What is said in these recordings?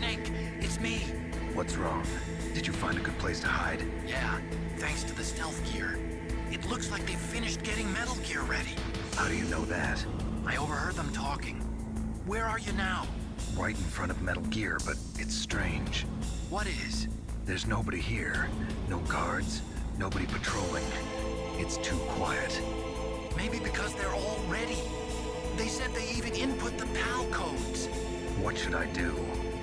Snake, it's me. What's wrong? Did you find a good place to hide? Yeah, thanks to the stealth gear. It looks like they've finished getting Metal Gear ready. How do you know that? I overheard them talking. Where are you now? Right in front of Metal Gear, but it's strange. What is? There's nobody here. No guards, nobody patrolling. It's too quiet. Maybe because they're all ready. They said they even input the PAL codes. What should I do?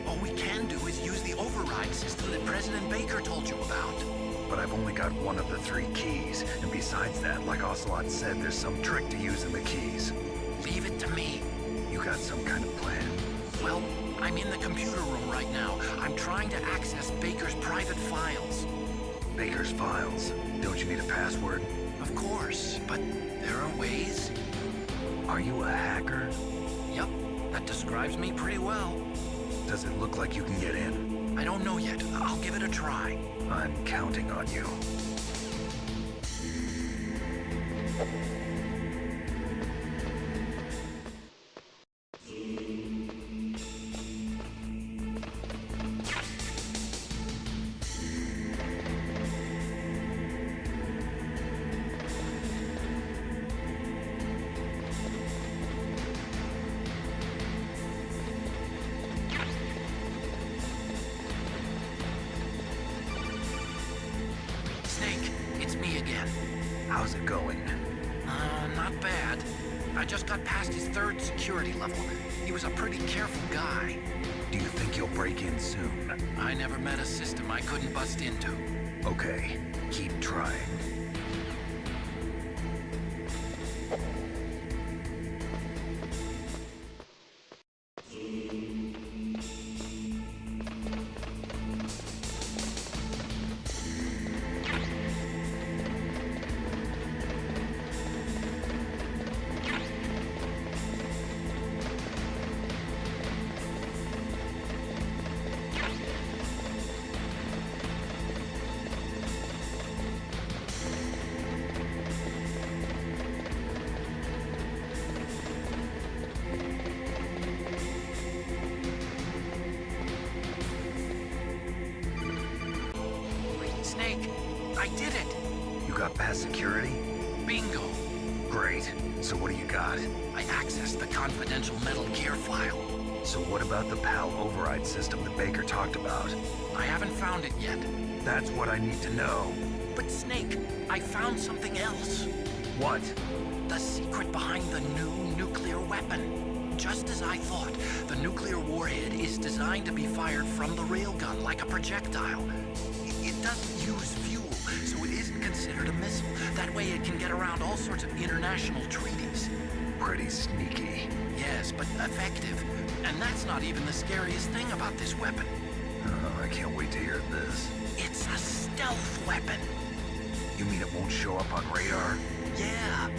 All we can do is use the override system that President Baker told you about. But I've only got one of the 3 keys, and besides that, like Ocelot said, there's some trick to using the keys. Leave it to me. You got some kind of plan? Well, I'm in the computer room right now. I'm trying to access Baker's private files. Baker's files? Don't you need a password? Of course, but there are ways. Are you a hacker? Yup, that describes me pretty well. Does it look like you can get in? I don't know yet. I'll give it a try. I'm counting on you. Snake, it's me again. How's it going? Not bad. I just got past his 3rd security level. He was a pretty careful guy. Do you think you'll break in soon? I never met a system I couldn't bust into. Okay, keep trying. Snake, I did it! You got past security? Bingo! Great. So what do you got? I accessed the confidential Metal Gear file. So what about the PAL override system that Baker talked about? I haven't found it yet. That's what I need to know. But Snake, I found something else. What? The secret behind the new nuclear weapon. Just as I thought, the nuclear warhead is designed to be fired from the railgun like a projectile. It doesn't use fuel, so it isn't considered a missile. That way it can get around all sorts of international treaties. Pretty sneaky. Yes, but effective. And that's not even the scariest thing about this weapon. Oh, I can't wait to hear this. It's a stealth weapon. You mean it won't show up on radar? Yeah.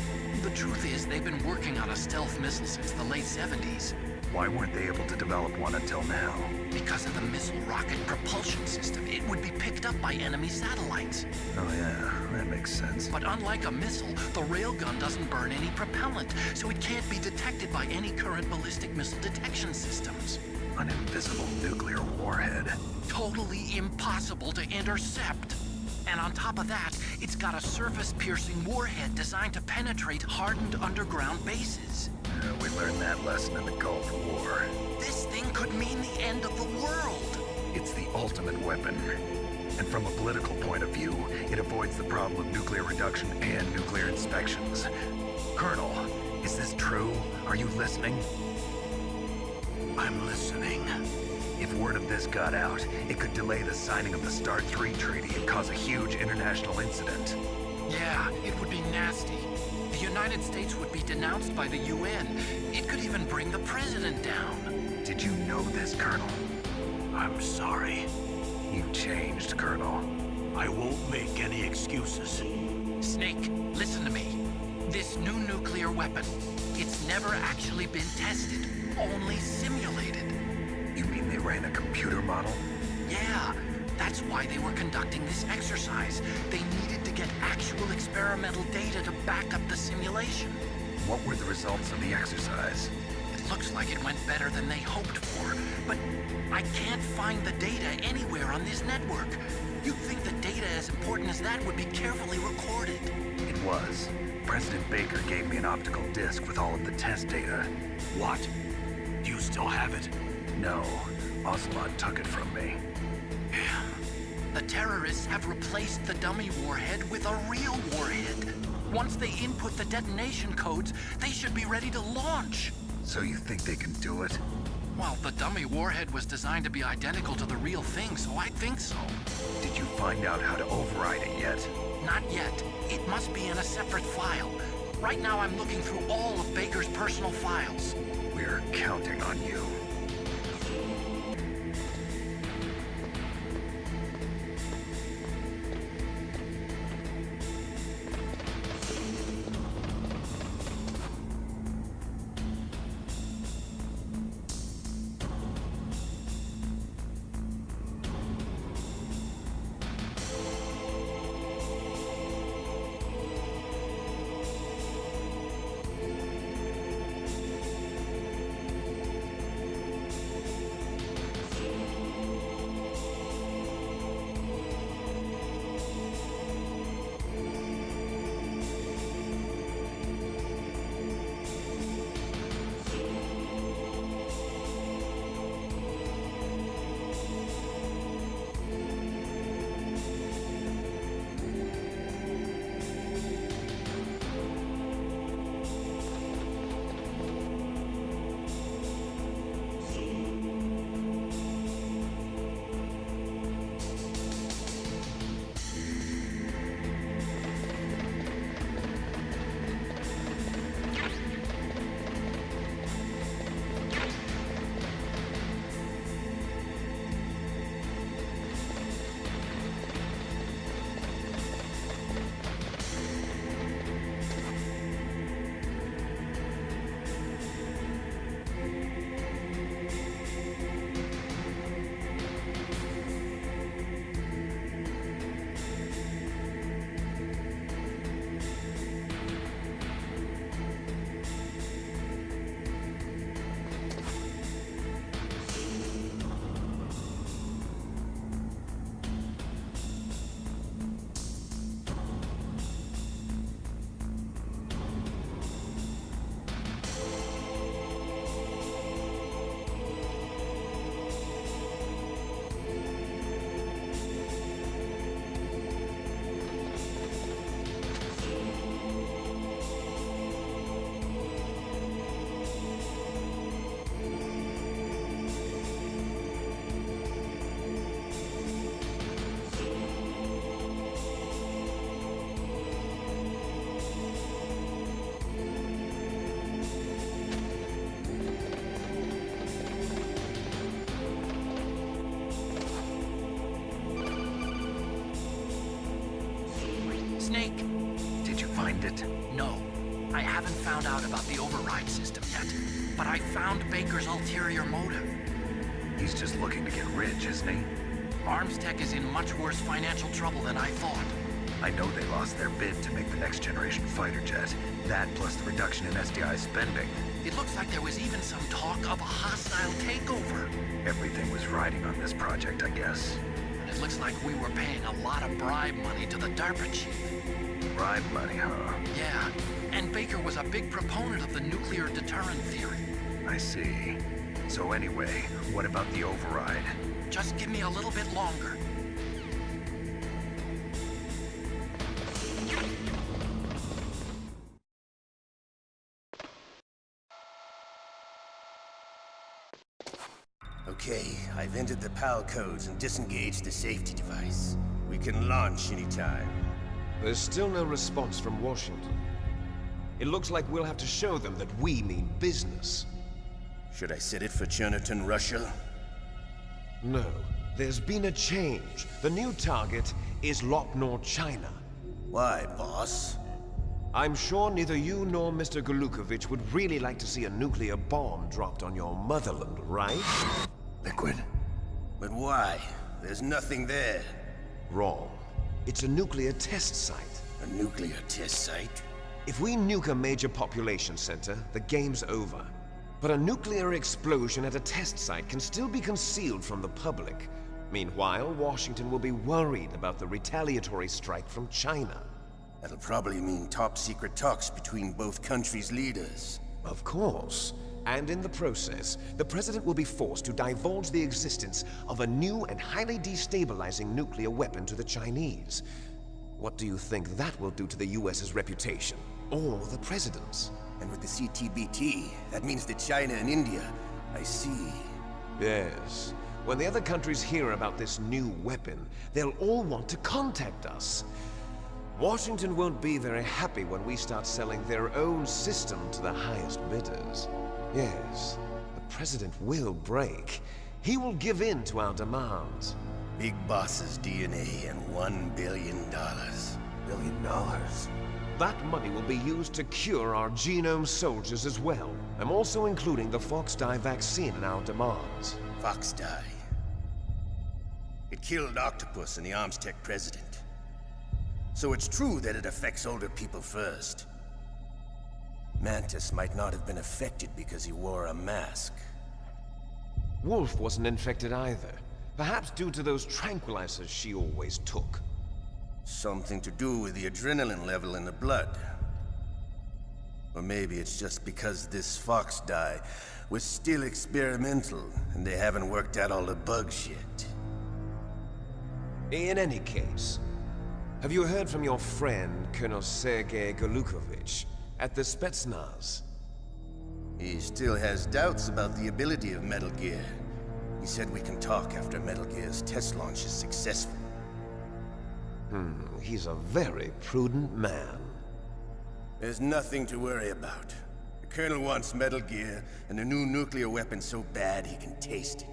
The truth is, they've been working on a stealth missile since the late 70s. Why weren't they able to develop one until now? Because of the missile rocket propulsion system, it would be picked up by enemy satellites. Oh yeah, that makes sense. But unlike a missile, the railgun doesn't burn any propellant, so it can't be detected by any current ballistic missile detection systems. An invisible nuclear warhead. Totally impossible to intercept. And on top of that, it's got a surface-piercing warhead designed to penetrate hardened underground bases. We learned that lesson in the Gulf War. This thing could mean the end of the world. It's the ultimate weapon. And from a political point of view, it avoids the problem of nuclear reduction and nuclear inspections. Colonel, is this true? Are you listening? I'm listening. If word of this got out, it could delay the signing of the START 3 treaty and cause a huge international incident. Yeah, it would be nasty. The United States would be denounced by the UN. It could even bring the president down. Did you know this, Colonel? I'm sorry. You changed, Colonel. I won't make any excuses. Snake, listen to me. This new nuclear weapon, it's never actually been tested, only simulated. You mean they ran a computer model? Yeah, that's why they were conducting this exercise. They needed to get actual experimental data to back up the simulation. What were the results of the exercise? It looks like it went better than they hoped for, but I can't find the data anywhere on this network. You'd think the data as important as that would be carefully recorded. It was. President Baker gave me an optical disc with all of the test data. What? Do you still have it? No, Ocelot took it from me. The terrorists have replaced the dummy warhead with a real warhead. Once they input the detonation codes, they should be ready to launch. So you think they can do it? Well, the dummy warhead was designed to be identical to the real thing, so I think so. Did you find out how to override it yet? Not yet. It must be in a separate file. Right now I'm looking through all of Baker's personal files. We're counting on you. Snake? Did you find it? No. I haven't found out about the override system yet, but I found Baker's ulterior motive. He's just looking to get rich, isn't he? Armstech is in much worse financial trouble than I thought. I know they lost their bid to make the next generation fighter jet. That plus the reduction in SDI spending. It looks like there was even some talk of a hostile takeover. Everything was riding on this project, I guess. And it looks like we were paying a lot of bribe money to the DARPA chief. Bribe money, huh? Yeah, and Baker was a big proponent of the nuclear deterrent theory. I see. So anyway, what about the override? Just give me a little bit longer. Okay, I've entered the PAL codes and disengaged the safety device. We can launch anytime. There's still no response from Washington. It looks like we'll have to show them that we mean business. Should I set it for Cherniton, Russia? No, there's been a change. The new target is Lopnor, China. Why, boss? I'm sure neither you nor Mr. Golukovich would really like to see a nuclear bomb dropped on your motherland, right? Liquid. But why? There's nothing there. Wrong. It's a nuclear test site. A nuclear test site? If we nuke a major population center, the game's over. But a nuclear explosion at a test site can still be concealed from the public. Meanwhile, Washington will be worried about the retaliatory strike from China. That'll probably mean top-secret talks between both countries' leaders. Of course. And in the process, the President will be forced to divulge the existence of a new and highly destabilizing nuclear weapon to the Chinese. What do you think that will do to the US's reputation? Or the President's? And with the CTBT, that means that China and India... I see. Yes. When the other countries hear about this new weapon, they'll all want to contact us. Washington won't be very happy when we start selling their own system to the highest bidders. Yes, the President will break. He will give in to our demands. Big Boss's DNA and $1 billion. $1 billion? That money will be used to cure our genome soldiers as well. I'm also including the Foxdie vaccine in our demands. Foxdie. It killed Octopus and the Armstech president. So it's true that it affects older people first. Mantis might not have been affected because he wore a mask. Wolf wasn't infected either. Perhaps due to those tranquilizers she always took. Something to do with the adrenaline level in the blood. Or maybe it's just because this Foxdie was still experimental and they haven't worked out all the bugs yet. In any case, have you heard from your friend, Colonel Sergei Golukovich, at the Spetsnaz? He still has doubts about the ability of Metal Gear. He said we can talk after Metal Gear's test launch is successful. He's a very prudent man. There's nothing to worry about. The Colonel wants Metal Gear and a new nuclear weapon so bad he can taste it.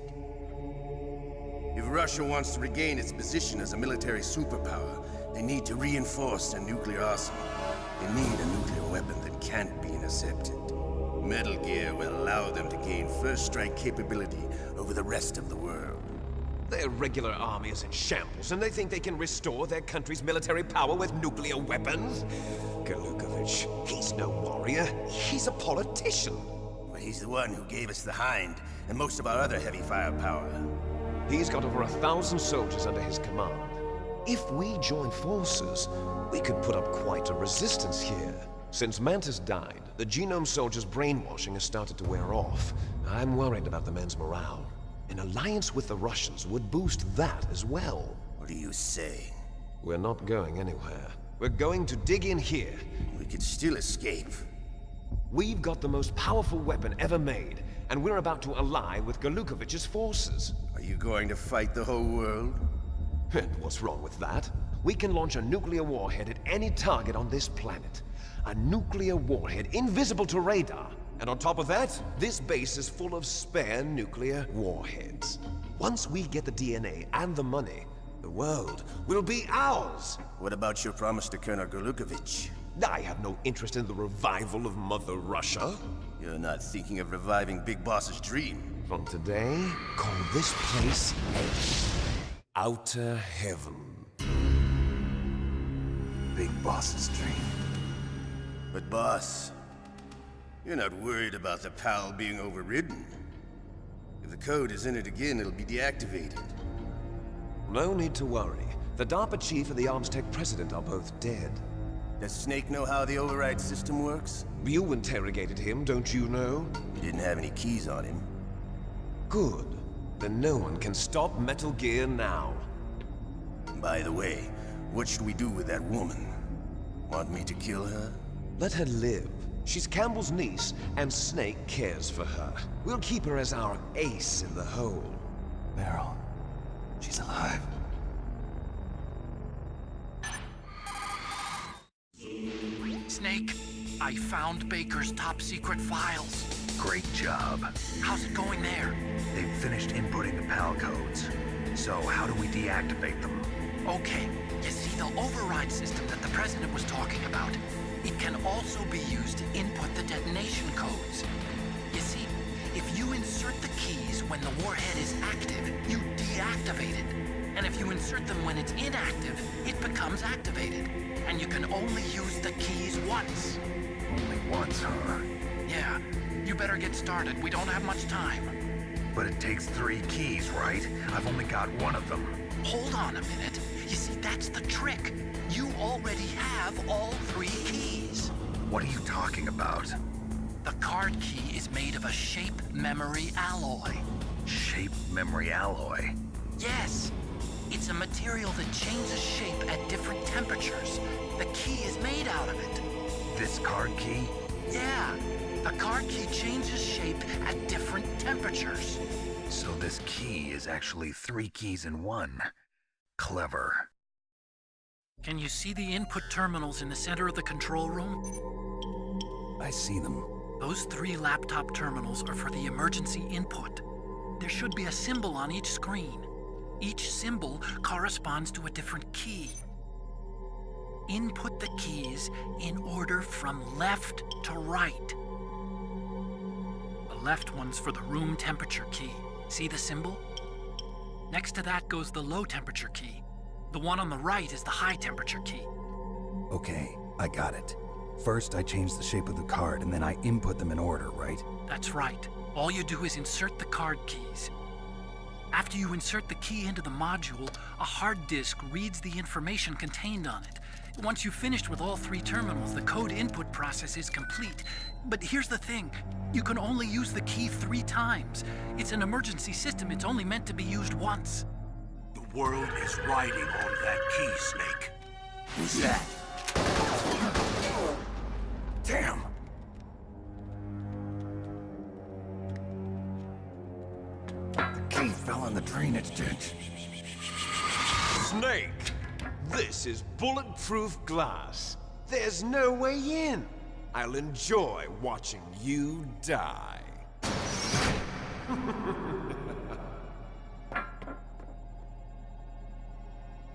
If Russia wants to regain its position as a military superpower, they need to reinforce their nuclear arsenal. They need a nuclear weapon that can't be intercepted. Metal Gear will allow them to gain first strike capability over the rest of the world. Their regular army is in shambles, and they think they can restore their country's military power with nuclear weapons? Golukovich, he's no warrior. He's a politician. But he's the one who gave us the Hind and most of our other heavy firepower. He's got over 1,000 soldiers under his command. If we join forces, we could put up quite a resistance here. Since Mantis died, the genome soldiers' brainwashing has started to wear off. I'm worried about the men's morale. An alliance with the Russians would boost that as well. What are you saying? We're not going anywhere. We're going to dig in here. We could still escape. We've got the most powerful weapon ever made, and we're about to ally with Golukovich's forces. Are you going to fight the whole world? And what's wrong with that? We can launch a nuclear warhead at any target on this planet. A nuclear warhead invisible to radar. And on top of that, this base is full of spare nuclear warheads. Once we get the DNA and the money, the world will be ours! What about your promise to Colonel Golukovich? I have no interest in the revival of Mother Russia. You're not thinking of reviving Big Boss's dream. From today, call this place Outer Heaven. Big Boss's dream. But boss, you're not worried about the PAL being overridden. If the code is in it again, it'll be deactivated. No need to worry. The DARPA chief and the Armstech president are both dead. Does Snake know how the override system works? You interrogated him, don't you know? He didn't have any keys on him. Good. Then no one can stop Metal Gear now. By the way, what should we do with that woman? Want me to kill her? Let her live. She's Campbell's niece, and Snake cares for her. We'll keep her as our ace in the hole. Meryl, she's alive. Snake, I found Baker's top-secret files. Great job. How's it going there? They've finished inputting the PAL codes. So how do we deactivate them? Okay, you see the override system that the President was talking about? It can also be used to input the detonation codes. You see, if you insert the keys when the warhead is active, you deactivate it. And if you insert them when it's inactive, it becomes activated. And you can only use the keys once. Only once, huh? Yeah, you better get started. We don't have much time. But it takes 3 keys, right? I've only got one of them. Hold on a minute. You see, that's the trick. You already have all 3 keys. What are you talking about? The card key is made of a shape memory alloy. Shape memory alloy? Yes. It's a material that changes shape at different temperatures. The key is made out of it. This card key? Yeah. The card key changes shape at different temperatures. So this key is actually 3 keys in one. Clever. Can you see the input terminals in the center of the control room? I see them. Those 3 laptop terminals are for the emergency input. There should be a symbol on each screen. Each symbol corresponds to a different key. Input the keys in order from left to right. The left one's for the room temperature key. See the symbol? Next to that goes the low temperature key. The one on the right is the high temperature key. Okay, I got it. First, I change the shape of the card, and then I input them in order, right? That's right. All you do is insert the card keys. After you insert the key into the module, a hard disk reads the information contained on it. Once you've finished with all 3 terminals, the code input process is complete. But here's the thing. You can only use the key 3 times. It's an emergency system. It's only meant to be used once. The world is riding on that key, Snake. Who's that? Damn! The key fell in the drainage ditch. Snake! This is bulletproof glass. There's no way in. I'll enjoy watching you die.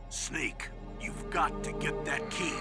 Snake, you've got to get that key.